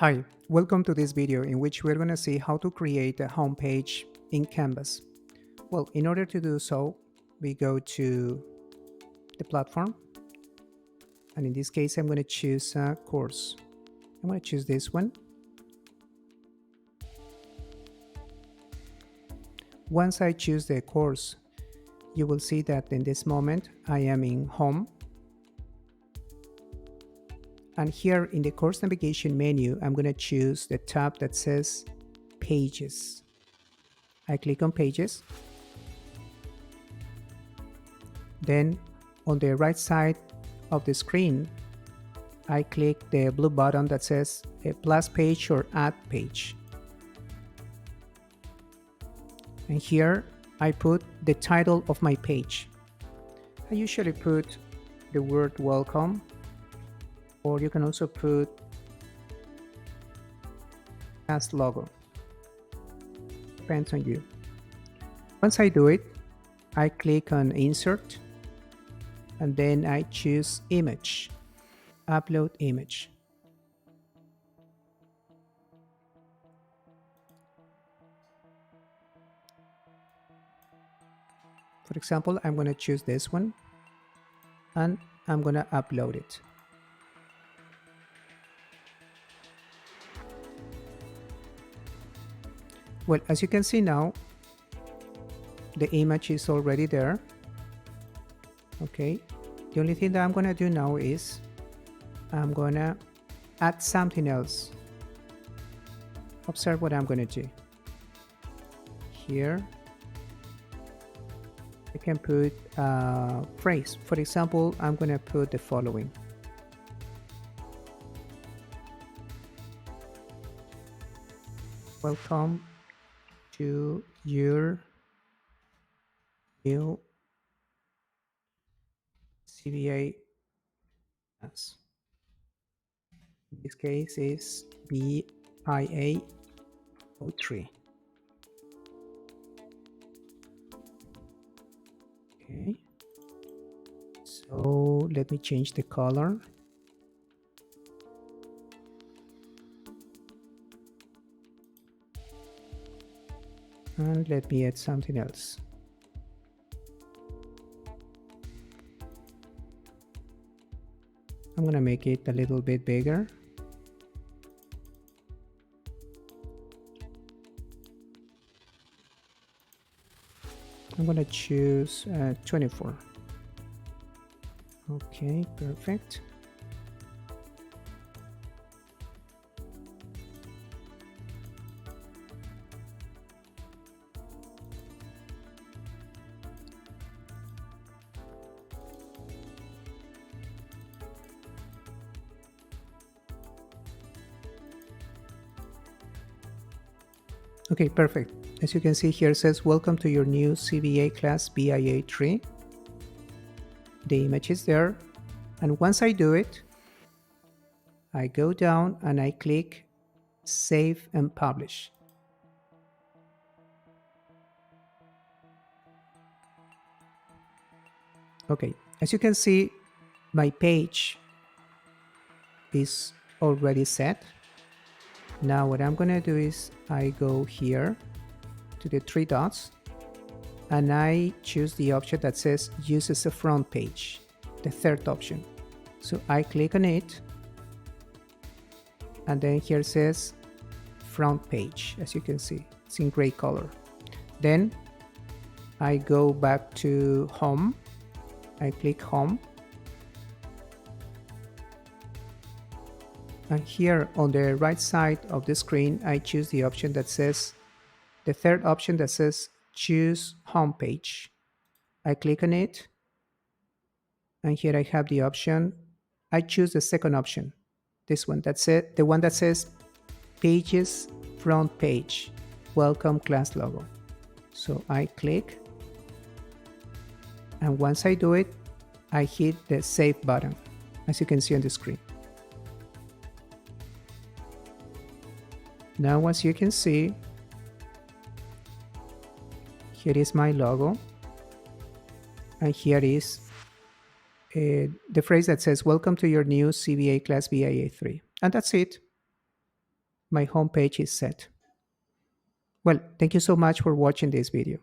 Hi, welcome to this video in which we're going to see how to create a homepage in Canvas. Well, in order to do so, we go to the platform, and in this case, I'm going to choose a course. I'm going to choose this one. Once I choose the course, you will see that in this moment, I am in Home. And here in the course navigation menu, I'm going to choose the tab that says Pages. I click on Pages. Then on the right side of the screen, I click the blue button that says a plus page or add page. And here I put the title of my page. I usually put the word welcome, or you can also put as logo. Depends on you. Once I do it, I click on insert, and then I choose image, upload image. For example, I'm going to choose this one, and I'm going to upload it. Well, as you can see now, the image is already there. Okay, the only thing that I'm going to do now is I'm going to add something else. Observe what I'm going to do. Here, I can put a phrase. For example, I'm going to put the following. Welcome to your new CBA class. In this case is BIA 03. Okay, so let me change the color. And let me add something else. I'm going to make it a little bit bigger. I'm going to choose 24. Okay, perfect. Okay, perfect. As you can see here, it says, welcome to your new CBA class BIA 3. The image is there. And once I do it, I go down and I click Save and Publish. Okay, as you can see, my page is already set. Now what I'm going to do is I go here to the three dots and I choose the option that says use as a front page, the third option. So I click on it, and then here it says front page. As you can see, it's in gray color. Then I go back to home. I click home. And here on the right side of the screen, I choose the option that says, the third option that says choose home page. I click on it. And here I have the option. I choose the second option. This one, that's it. The one that says pages front page, welcome class logo. So I click. And once I do it, I hit the save button, as you can see on the screen. Now, as you can see, here is my logo, and here is the phrase that says, welcome to your new CBA class BIA 3. And that's it. my home page is set. Well, thank you so much for watching this video.